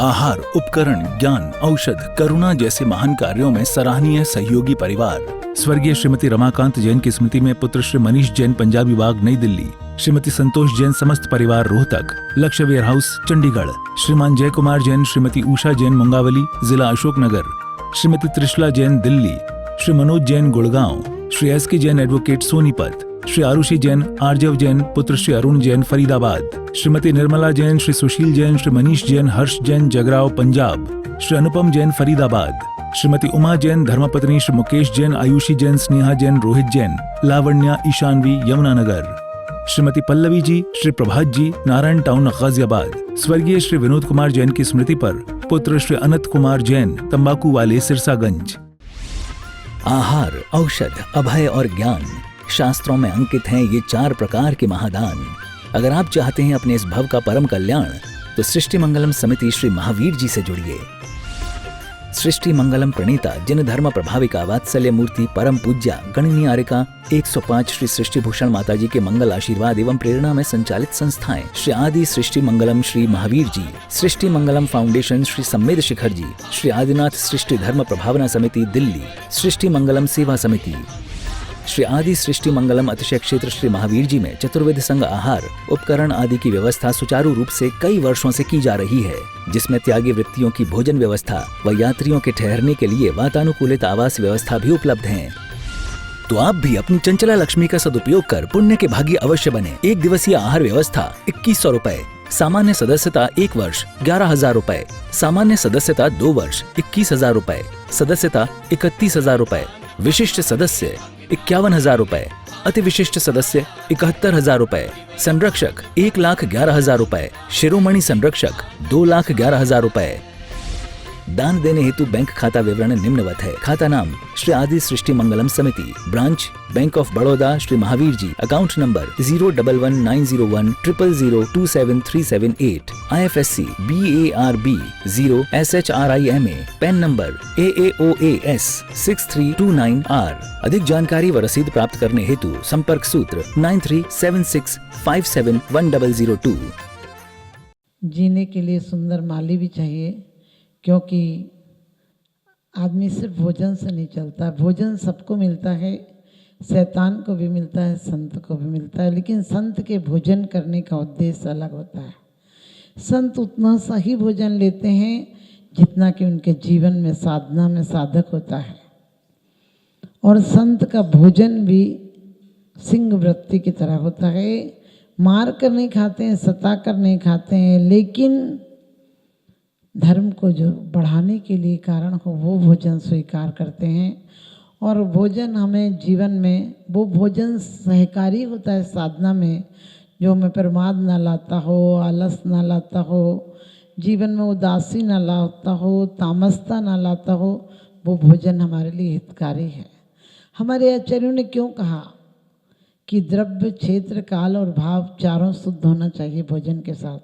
आहार, उपकरण, ज्ञान, औषध, करुणा जैसे महान कार्यों में सराहनीय सहयोगी परिवार। स्वर्गीय श्रीमती रमाकांत जैन की स्मृति में पुत्र श्री मनीष जैन, पंजाबी बाग, नई दिल्ली। श्रीमती संतोष जैन, समस्त परिवार, रोहतक। लक्ष्य वेयर हाउस, चंडीगढ़। श्रीमान जय कुमार जैन, श्रीमती उषा जैन, मुंगावली, जिला अशोकनगर। श्रीमती त्रिशला जैन, दिल्ली। श्री मनोज जैन, गुड़गांव। श्री एस के जैन, एडवोकेट, सोनीपत। श्री आरुषि जैन, आर्जव जैन, पुत्र श्री अरुण जैन, फरीदाबाद। श्रीमती निर्मला जैन, श्री सुशील जैन, श्री मनीष जैन, हर्ष जैन, जगराव, पंजाब। श्री अनुपम जैन, फरीदाबाद। श्रीमती उमा जैन, धर्मपत्नी श्री मुकेश जैन, आयुषी जैन, स्नेहा जैन, रोहित जैन, लावण्या, ईशानवी, यमुनानगर। श्रीमती पल्लवी जी, श्री प्रभात जी, नारायण टाउन, गाजियाबाद। स्वर्गीय श्री विनोद कुमार जैन की स्मृति पर पुत्र श्री अनंत कुमार जैन, तंबाकू वाले, सिरसागंज। आहार, औषध, अभय और ज्ञान, शास्त्रों में अंकित हैं ये 4 प्रकार के महादान। अगर आप चाहते हैं अपने इस भव का परम कल्याण, तो सृष्टि मंगलम समिति श्री महावीर जी से जुड़िए। सृष्टि मंगलम प्रणेता, जिन धर्म प्रभाविका, वात्सल्य मूर्ति, परम पूज्या, गणनीय आर्यका 105 श्री सृष्टि भूषण माता जी के मंगल आशीर्वाद एवं प्रेरणा में संचालित संस्थाएं श्री आदि सृष्टि मंगलम श्री महावीर जी, सृष्टि मंगलम फाउंडेशन श्री सम्मेद शिखर जी, श्री आदिनाथ सृष्टि धर्म प्रभावना समिति, दिल्ली। सृष्टि मंगलम सेवा समिति, श्री आदि सृष्टि मंगलम अतिशय क्षेत्र श्री महावीर जी में चतुर्वेद संघ आहार, उपकरण आदि की व्यवस्था सुचारू रूप से कई वर्षों से की जा रही है, जिसमें त्यागी वृत्तियों की भोजन व्यवस्था व यात्रियों के ठहरने के लिए वातानुकूलित आवास व्यवस्था भी उपलब्ध है। तो आप भी अपनी चंचला लक्ष्मी का सदुपयोग कर पुण्य के भागी अवश्य बने। 1 दिवसीय आहार व्यवस्था 2100 रुपए, सामान्य सदस्यता 1 वर्ष 11,000 रुपए, सामान्य सदस्यता 2 वर्ष 21,000 रुपए, सदस्यता 31,000 रुपए, विशिष्ट सदस्य 51,000 रुपए, अति विशिष्ट सदस्य 71,000 रुपए, संरक्षक 1,11,000 रुपए, शिरोमणि संरक्षक 2,11,000 रुपए। दान देने हेतु बैंक खाता विवरण निम्नवत है। खाता नाम श्री आदि Srishti Mangalam Samiti, branch bank of Baroda Shri Mahavir ji, account number 0119010027378, IFSC BARB 0 SHRIMA, PAN number AAOAS 6329R। अधिक जानकारी व रसीद प्राप्त करने हेतु संपर्क सूत्र 9376571002। जीने के लिए सुंदर माली भी चाहिए, क्योंकि आदमी सिर्फ भोजन से नहीं चलता। भोजन सबको मिलता है, शैतान को भी मिलता है, संत को भी मिलता है, लेकिन संत के भोजन करने का उद्देश्य अलग होता है। संत उतना सही भोजन लेते हैं जितना कि उनके जीवन में साधना में साधक होता है। और संत का भोजन भी सिंह वृत्ति की तरह होता है। मार कर नहीं खाते हैं, सता कर नहीं खाते हैं, लेकिन धर्म को जो बढ़ाने के लिए कारण हो वो भोजन स्वीकार करते हैं। और भोजन हमें जीवन में वो भोजन सहकारी होता है साधना में, जो हमें प्रमाद ना लाता हो, आलस ना लाता हो, जीवन में उदासी ना लाता हो, तामसता ना लाता हो। वो भोजन हमारे लिए हितकारी है। हमारे आचार्यों ने क्यों कहा कि द्रव्य, क्षेत्र, काल और भाव चारों शुद्ध होना चाहिए भोजन के साथ?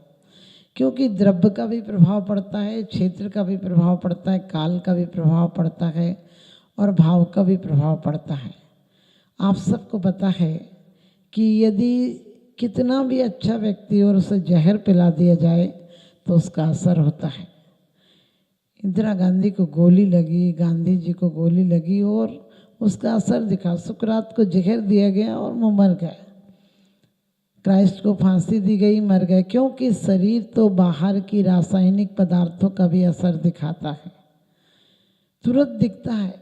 क्योंकि द्रव्य का भी प्रभाव पड़ता है, क्षेत्र का भी प्रभाव पड़ता है, काल का भी प्रभाव पड़ता है और भाव का भी प्रभाव पड़ता है। आप सबको पता है कि यदि कितना भी अच्छा व्यक्ति और उसे जहर पिला दिया जाए तो उसका असर होता है। इंदिरा गांधी को गोली लगी, गांधी जी को गोली लगी और उसका असर दिखा। सुकरात को जहर दिया गया और वो मर गए। क्राइस्ट को फांसी दी गई, मर गए। क्योंकि शरीर तो बाहर की रासायनिक पदार्थों का भी असर दिखाता है, तुरंत दिखता है,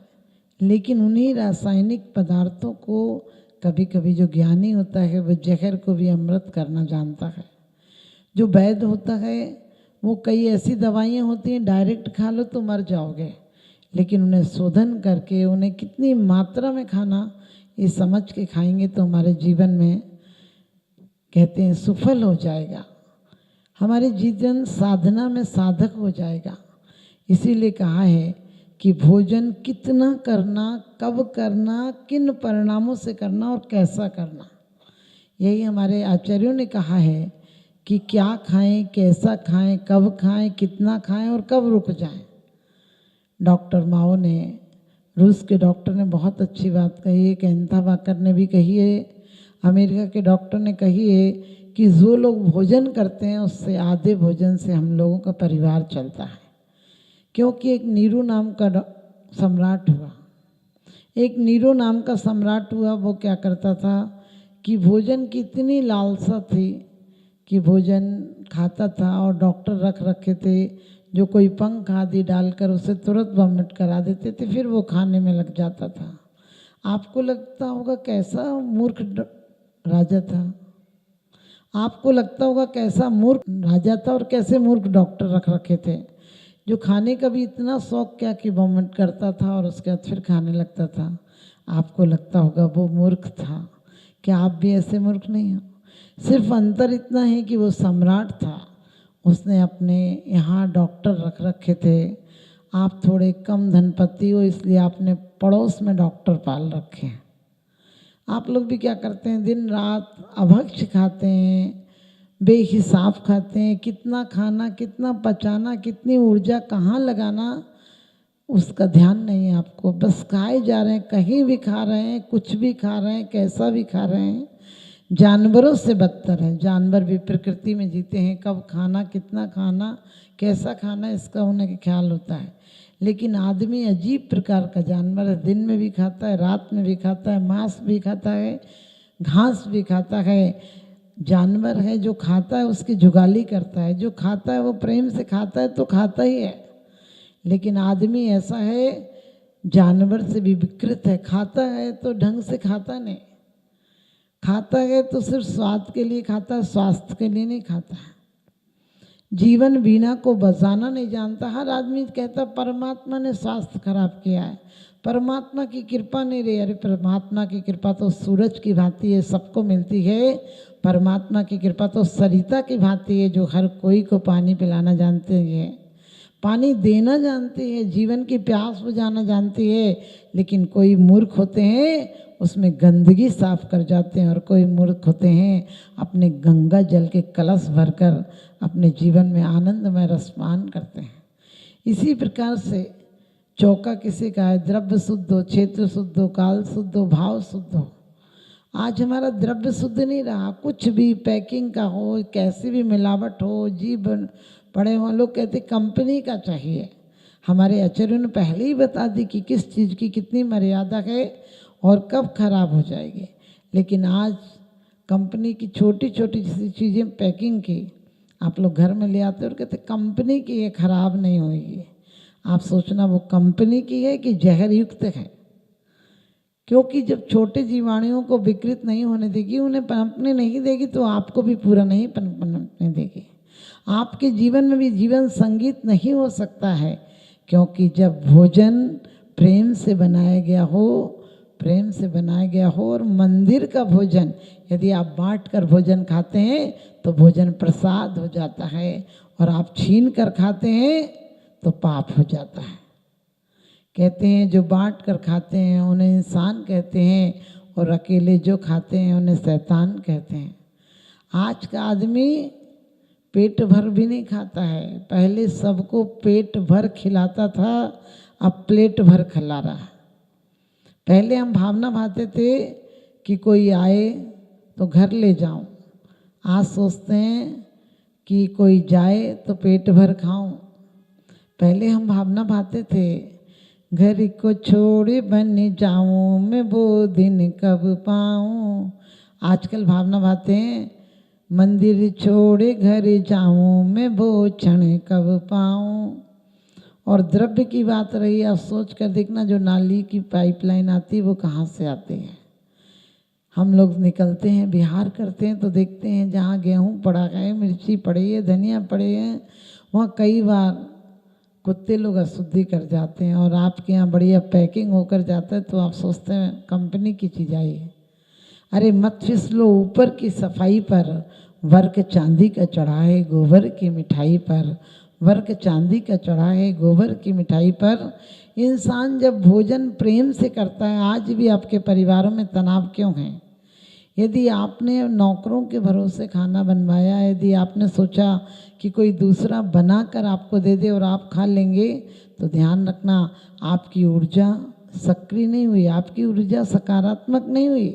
लेकिन उन्हीं रासायनिक पदार्थों को कभी कभी जो ज्ञानी होता है वो जहर को भी अमृत करना जानता है। जो वैद्य होता है वो कई ऐसी दवाइयाँ होती हैं डायरेक्ट खा लो तो मर जाओगे, लेकिन उन्हें शोधन करके उन्हें कितनी मात्रा में खाना ये समझ के खाएंगे तो हमारे जीवन में कहते हैं सुफल हो जाएगा। हमारे जीवन साधना में साधक हो जाएगा। इसीलिए कहा है कि भोजन कितना करना, कब करना, किन परिणामों से करना और कैसा करना। यही हमारे आचार्यों ने कहा है कि क्या खाएं, कैसा खाएं, कब खाएं, कितना खाएं और कब रुक जाएं। डॉक्टर माओ ने, रूस के डॉक्टर ने बहुत अच्छी बात कही है, कैंथा वाकर ने भी कही है। अमेरिका के डॉक्टर ने कही है कि जो लोग भोजन करते हैं उससे आधे भोजन से हम लोगों का परिवार चलता है। क्योंकि एक नीरू नाम का सम्राट हुआ, एक नीरो नाम का सम्राट हुआ। वो क्या करता था कि भोजन की इतनी लालसा थी कि भोजन खाता था, और डॉक्टर रख रखे थे जो कोई पंख आदि डालकर उसे तुरंत वॉमिट करा देते थे, फिर वो खाने में लग जाता था। आपको लगता होगा कैसा मूर्ख राजा था, आपको लगता होगा कैसा मूर्ख राजा था और कैसे मूर्ख डॉक्टर रख रखे थे, जो खाने का भी इतना शौक क्या कि वॉमिट करता था और उसके बाद फिर खाने लगता था। आपको लगता होगा वो मूर्ख था, क्या आप भी ऐसे मूर्ख नहीं हो? सिर्फ अंतर इतना है कि वो सम्राट था, उसने अपने यहाँ डॉक्टर रख रखे थे। आप थोड़े कम धनपति हो इसलिए आपने पड़ोस में डॉक्टर पाल रखे हैं। आप लोग भी क्या करते हैं, दिन रात अभक्ष्य खाते हैं, बेहिसाब खाते हैं। कितना खाना, कितना पचाना, कितनी ऊर्जा कहाँ लगाना, उसका ध्यान नहीं है आपको। बस खाए जा रहे हैं, कहीं भी खा रहे हैं, कुछ भी खा रहे हैं, कैसा भी खा रहे हैं। जानवरों से बदतर है। जानवर भी प्रकृति में जीते हैं, कब खाना, कितना खाना, कैसा खाना, इसका उन्हें ख्याल होता है। लेकिन आदमी अजीब प्रकार का जानवर है, दिन में भी खाता है, रात में भी खाता है, मांस भी खाता है, घास भी खाता है। जानवर है जो खाता है उसकी जुगाली करता है, जो खाता है वो प्रेम से खाता है तो खाता ही है। लेकिन आदमी ऐसा है, जानवर से भी विकृत है। खाता है तो ढंग से खाता नहीं, खाता है तो सिर्फ स्वाद के लिए खाता है, स्वास्थ्य के लिए नहीं खाता है। जीवन वीणा को बजाना नहीं जानता। हर आदमी कहता परमात्मा ने स्वास्थ्य खराब किया है, परमात्मा की कृपा नहीं रही। अरे परमात्मा की कृपा तो सूरज की भांति है, सबको मिलती है। परमात्मा की कृपा तो सरिता की भांति है, जो हर कोई को पानी पिलाना जानते हैं, पानी देना जानती है, जीवन की प्यास बुझाना जानती है। लेकिन कोई मूर्ख होते हैं उसमें गंदगी साफ कर जाते हैं, और कोई मूर्ख होते हैं अपने गंगा जल के कलश भरकर अपने जीवन में आनंदमय रसपान करते हैं। इसी प्रकार से चौका किसे का है, द्रव्य शुद्ध हो, क्षेत्र शुद्ध हो, काल शुद्ध हो, भाव शुद्ध हो। आज हमारा द्रव्य शुद्ध नहीं रहा, कुछ भी पैकिंग का हो, कैसी भी मिलावट हो, जीव पड़े हों। लोग कहते कंपनी का चाहिए। हमारे आचार्यों ने पहले ही बता दी कि किस चीज़ की कितनी मर्यादा है और कब खराब हो जाएगी। लेकिन आज कंपनी की छोटी छोटी चीज़ें पैकिंग की आप लोग घर में ले आते हो और कहते कंपनी की ये खराब नहीं होगी। आप सोचना वो कंपनी की है कि जहर युक्त है, क्योंकि जब छोटे जीवाणुओं को विकृत नहीं होने देगी, उन्हें पनपने नहीं देगी, तो आपको भी पूरा नहीं पनपने देगी। आपके जीवन में भी जीवन संगीत नहीं हो सकता है, क्योंकि जब भोजन प्रेम से बनाया गया हो, प्रेम से बनाया गया हो। और मंदिर का भोजन यदि आप बांट कर भोजन खाते हैं तो भोजन प्रसाद हो जाता है, और आप छीन कर खाते हैं तो पाप हो जाता है। कहते हैं जो बांट कर खाते हैं उन्हें इंसान कहते हैं, और अकेले जो खाते हैं उन्हें शैतान कहते हैं। आज का आदमी पेट भर भी नहीं खाता है, पहले सबको पेट भर खिलाता था, अब प्लेट भर खिला रहा है। पहले हम भावना भाते थे कि कोई आए तो घर ले जाऊं, आज सोचते हैं कि कोई जाए तो पेट भर खाऊं। पहले हम भावना भाते थे घर को छोड़े बन जाऊं मैं, वो दिन कब पाऊं। आजकल भावना भाते हैं मंदिर छोड़े घर जाऊं मैं, वो क्षण कब पाऊं। और द्रव्य की बात रही, आप सोच कर देखना जो नाली की पाइपलाइन आती है वो कहाँ से आती है। हम लोग निकलते हैं बिहार करते हैं तो देखते हैं जहाँ गेहूँ पड़ा है, मिर्ची पड़ी है, धनिया पड़े हैं, वहाँ कई बार कुत्ते लोग अशुद्धि कर जाते हैं। और आपके यहाँ बढ़िया पैकिंग होकर जाता है तो आप सोचते हैं कंपनी की चीज़ आई है। अरे मत फिसलो ऊपर की सफाई पर, वर्क चांदी का चढ़ा है गोबर की मिठाई पर, वर्क चांदी का चढ़ा है गोबर की मिठाई पर। इंसान जब भोजन प्रेम से करता है, आज भी आपके परिवारों में तनाव क्यों है? यदि आपने नौकरों के भरोसे खाना बनवाया, यदि आपने सोचा कि कोई दूसरा बनाकर आपको दे दे और आप खा लेंगे, तो ध्यान रखना आपकी ऊर्जा सक्रिय नहीं हुई, आपकी ऊर्जा सकारात्मक नहीं हुई।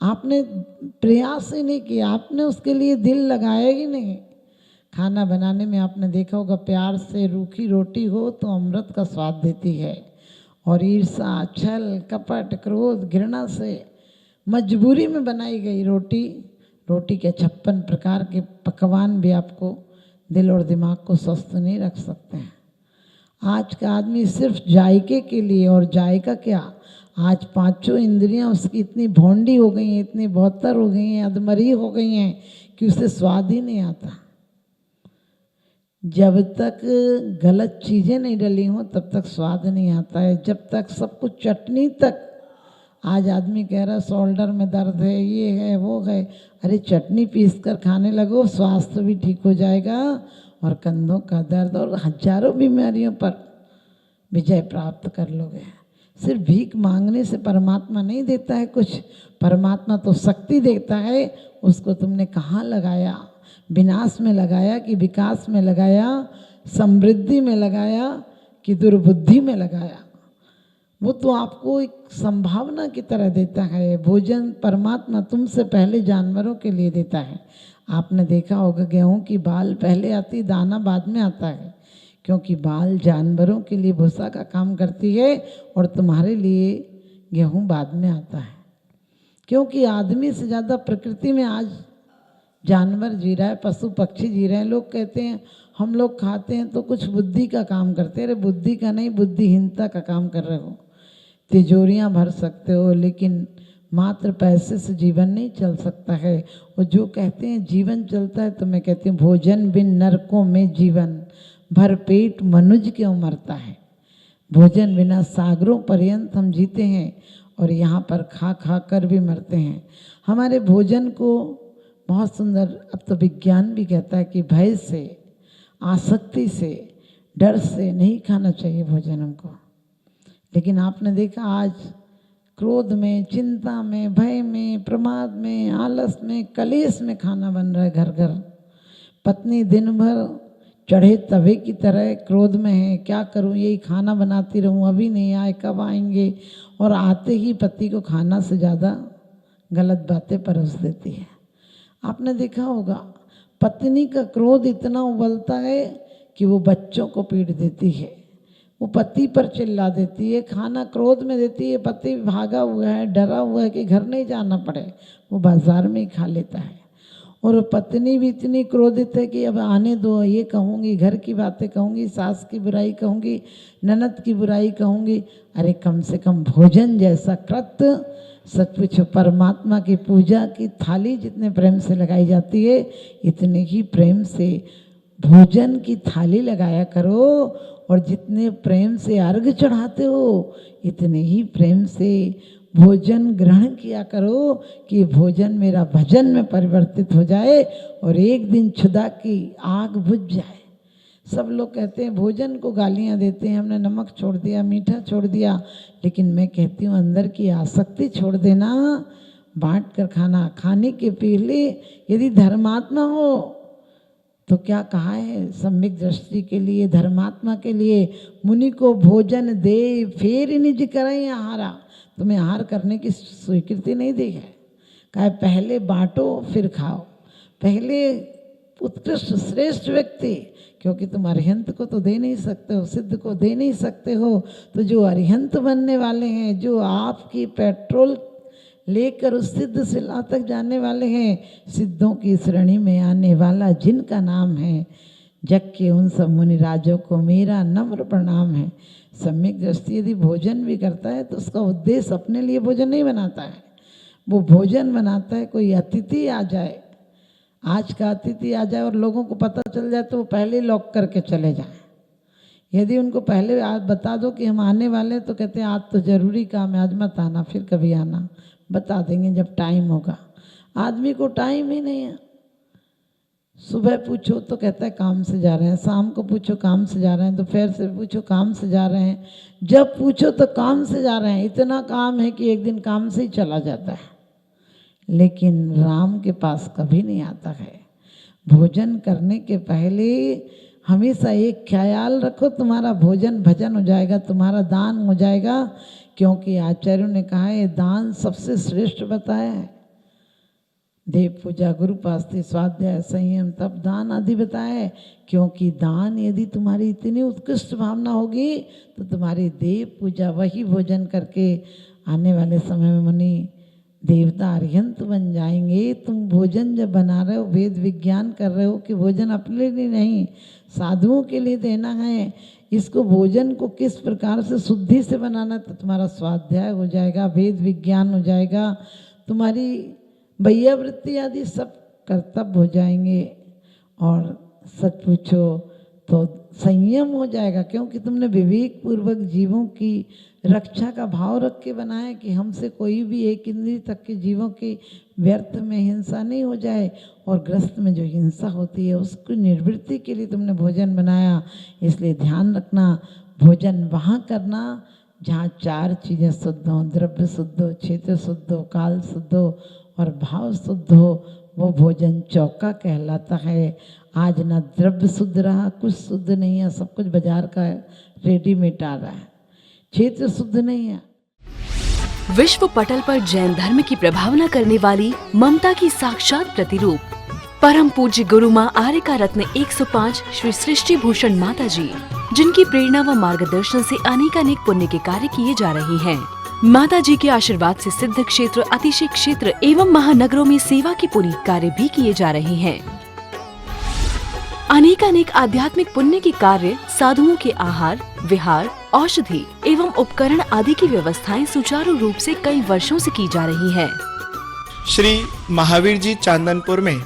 आपने प्रयास ही नहीं किया, आपने उसके लिए दिल लगाया ही नहीं। खाना बनाने में आपने देखा होगा, प्यार से रूखी रोटी हो तो अमृत का स्वाद देती है, और ईर्ष्या, छल, कपट, क्रोध, घृणा से मजबूरी में बनाई गई रोटी के 56 प्रकार के पकवान भी आपको दिल और दिमाग को स्वस्थ नहीं रख सकते हैं। आज का आदमी सिर्फ जायके के लिए, और जायका क्या, आज पांचों इंद्रियां उसकी इतनी भोंडी हो गई हैं, इतनी बहत्तर हो गई हैं, अधमरी हो गई हैं कि उसे स्वाद ही नहीं आता। जब तक गलत चीज़ें नहीं डली हों तब तक स्वाद नहीं आता है। जब तक सब कुछ चटनी तक, आज आदमी कह रहा है शोल्डर में दर्द है, ये है वो है, अरे चटनी पीस कर खाने लगो, स्वास्थ्य भी ठीक हो जाएगा और कंधों का दर्द और हजारों बीमारियों पर विजय प्राप्त कर लोगे। सिर्फ भीख मांगने से परमात्मा नहीं देता है कुछ, परमात्मा तो शक्ति देता है, उसको तुमने कहाँ लगाया, विनाश में लगाया कि विकास में लगाया, समृद्धि में लगाया कि दुर्बुद्धि में लगाया। वो तो आपको एक संभावना की तरह देता है। भोजन परमात्मा तुमसे पहले जानवरों के लिए देता है। आपने देखा होगा गेहूं की बाल पहले आती, दाना बाद में आता है, क्योंकि बाल जानवरों के लिए भूसा का काम करती है और तुम्हारे लिए गेहूं बाद में आता है। क्योंकि आदमी से ज़्यादा प्रकृति में आज जानवर जी रहा है, पशु पक्षी जी रहे हैं। लोग कहते हैं हम लोग खाते हैं तो कुछ बुद्धि का काम करते हैं। अरे बुद्धि का नहीं, बुद्धिहीनता का काम कर रहे हो। तिजोरियां भर सकते हो लेकिन मात्र पैसे से जीवन नहीं चल सकता है। और जो कहते हैं जीवन चलता है, तो मैं कहती हूँ भोजन बिन नरकों में जीवन, भर पेट मनुज क्यों मरता है। भोजन बिना सागरों पर्यंत हम जीते हैं और यहाँ पर खा खा कर भी मरते हैं। हमारे भोजन को बहुत सुंदर, अब तो विज्ञान भी कहता है कि भय से, आसक्ति से, डर से नहीं खाना चाहिए भोजन हमको। लेकिन आपने देखा आज क्रोध में, चिंता में, भय में, प्रमाद में, आलस में, कलेश में खाना बन रहा है घर घर। पत्नी दिन भर चढ़े तवे की तरह क्रोध में है, क्या करूं, यही खाना बनाती रहूं, अभी नहीं आए, कब आएंगे, और आते ही पति को खाना से ज़्यादा गलत बातें परोस देती है। आपने देखा होगा पत्नी का क्रोध इतना उबलता है कि वो बच्चों को पीट देती है, वो पति पर चिल्ला देती है, खाना क्रोध में देती है। पति भागा हुआ है, डरा हुआ है कि घर नहीं जाना पड़े, वो बाजार में ही खा लेता है। और पत्नी भी इतनी क्रोधित है कि अब आने दो, ये कहूँगी, घर की बातें कहूँगी, सास की बुराई कहूँगी, ननद की बुराई कहूँगी। अरे कम से कम भोजन जैसा कृत्य, सचमुच परमात्मा की पूजा की थाली जितने प्रेम से लगाई जाती है, इतने ही प्रेम से भोजन की थाली लगाया करो। और जितने प्रेम से अर्घ चढ़ाते हो, इतने ही प्रेम से भोजन ग्रहण किया करो कि भोजन मेरा भजन में परिवर्तित हो जाए और एक दिन क्षुधा की आग बुझ जाए। सब लोग कहते हैं भोजन को गालियां देते हैं, हमने नमक छोड़ दिया, मीठा छोड़ दिया, लेकिन मैं कहती हूँ अंदर की आसक्ति छोड़ देना, बांट कर खाना। खाने के पहले यदि धर्मात्मा हो तो क्या कहा है, सम्यक दृष्टि के लिए, धर्मात्मा के लिए, मुनि को भोजन दे फिर निज करें आहारा। तुम्हें आहार करने की स्वीकृति नहीं दी है, कहा पहले बांटो फिर खाओ। पहले उत्कृष्ट श्रेष्ठ व्यक्ति, क्योंकि तुम अरिहंत को तो दे नहीं सकते हो, सिद्ध को दे नहीं सकते हो, तो जो अरिहंत बनने वाले हैं, जो आपकी पेट्रोल लेकर उस सिद्ध शिला तक जाने वाले हैं, सिद्धों की श्रेणी में आने वाला जिनका नाम है, जग के उन सब मुनिराजों को मेरा नम्र प्रणाम है। सम्यक दृष्टि यदि भोजन भी करता है तो उसका उद्देश्य अपने लिए भोजन नहीं बनाता है, वो भोजन बनाता है कोई अतिथि आ जाए, आज का अतिथि आ जाए और लोगों को पता चल जाए तो वो पहले लॉक करके चले जाएं। यदि उनको पहले आज बता दो कि हम आने वाले हैं तो कहते हैं आज तो ज़रूरी काम है, आज मत आना, फिर कभी आना, बता देंगे जब टाइम होगा। आदमी को टाइम ही नहीं है। सुबह पूछो तो कहता है काम से जा रहे हैं, शाम को पूछो काम से जा रहे हैं, दोपहर से पूछो काम से जा रहे हैं, जब पूछो तो काम से जा रहे हैं। इतना काम है कि एक दिन काम से ही चला जाता है, लेकिन राम के पास कभी नहीं आता है। भोजन करने के पहले हमेशा एक ख्याल रखो, तुम्हारा भोजन भजन हो जाएगा, तुम्हारा दान हो जाएगा, क्योंकि आचार्यों ने कहा है दान सबसे श्रेष्ठ बताया है। देव पूजा, गुरु पास्ती, स्वाध्याय, संयम, तप, दान आदि बताए। क्योंकि दान यदि तुम्हारी इतनी उत्कृष्ट भावना होगी तो तुम्हारी देव पूजा, वही भोजन करके आने वाले समय में मुनि देवता अर्यंत बन जाएंगे। तुम भोजन जब बना रहे हो, वेद विज्ञान कर रहे हो कि भोजन अपने लिए नहीं साधुओं के लिए देना है। इसको भोजन को किस प्रकार से शुद्धि से बनाना, तो तुम्हारा स्वाध्याय हो जाएगा, वेद विज्ञान हो जाएगा, तुम्हारी वैयावृत्ति आदि सब कर्तव्य हो जाएंगे। और सच पूछो तो संयम हो जाएगा, क्योंकि तुमने विवेक पूर्वक जीवों की रक्षा का भाव रख के बनाया कि हमसे कोई भी एक इंद्रिय तक के जीवों की व्यर्थ में हिंसा नहीं हो जाए। और ग्रस्त में जो हिंसा होती है उसकी निवृत्ति के लिए तुमने भोजन बनाया। इसलिए ध्यान रखना, भोजन वहाँ करना जहाँ चार चीज़ें शुद्ध हों, द्रव्य शुद्ध हो, क्षेत्र शुद्ध हो, काल शुद्ध हो और भाव शुद्ध हो, वो भोजन चौका कहलाता है। आज ना द्रव्य शुद्ध रहा, कुछ शुद्ध नहीं है, सब कुछ बाजार का रेडीमेड आ रहा है, क्षेत्र शुद्ध नहीं है। विश्व पटल पर जैन धर्म की प्रभावना करने वाली ममता की साक्षात प्रतिरूप परम पूज्य गुरु माँ आर्यका रत्न 105 श्री सृष्टि भूषण माता जी, जिनकी प्रेरणा व मार्गदर्शन से अनेकानेक पुण्य के कार्य किए जा रहे हैं। माता जी के आशीर्वाद से सिद्ध क्षेत्र, अतिशय क्षेत्र एवं महानगरों में सेवा के पुनीत कार्य भी किए जा रहे हैं। अनेकानेक आध्यात्मिक पुण्य के कार्य, साधुओं के आहार, विहार, औषधि एवं उपकरण आदि की व्यवस्थाएं सुचारू रूप से कई वर्षों से की जा रही है। श्री महावीर जी चांदनपुर में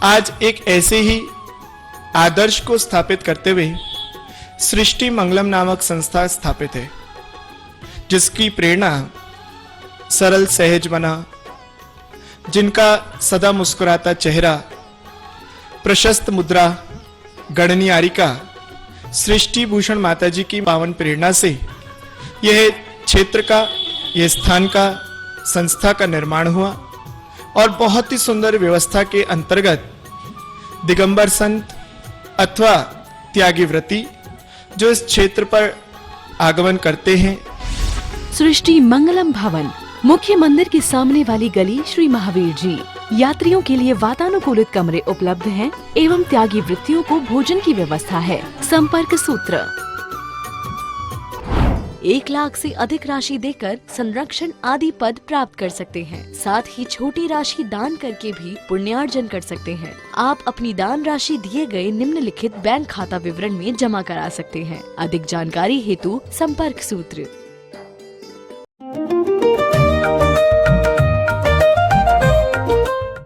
आज एक ऐसे ही आदर्श को स्थापित करते हुए सृष्टि मंगलम नामक संस्था स्थापित है, जिसकी प्रेरणा सरल सहज बना, जिनका सदा मुस्कुराता चेहरा, प्रशस्त मुद्रा, गणनीयारिका सृष्टि भूषण माता जी की पावन प्रेरणा से यह क्षेत्र का, यह स्थान का, संस्था का निर्माण हुआ। और बहुत ही सुंदर व्यवस्था के अंतर्गत दिगंबर संत अथवा त्यागी व्रती जो इस क्षेत्र पर आगमन करते हैं। सृष्टि मंगलम भवन, मुख्य मंदिर के सामने वाली गली, श्री महावीर जी। यात्रियों के लिए वातानुकूलित कमरे उपलब्ध हैं एवं त्यागी वृत्तियों को भोजन की व्यवस्था है। संपर्क सूत्र 1 लाख से अधिक राशि देकर संरक्षण आदि पद प्राप्त कर सकते हैं। साथ ही छोटी राशि दान करके भी पुण्यार्जन कर सकते हैं। आप अपनी दान राशि दिए गए निम्नलिखित बैंक खाता विवरण में जमा करा सकते हैं। अधिक जानकारी हेतु संपर्क सूत्र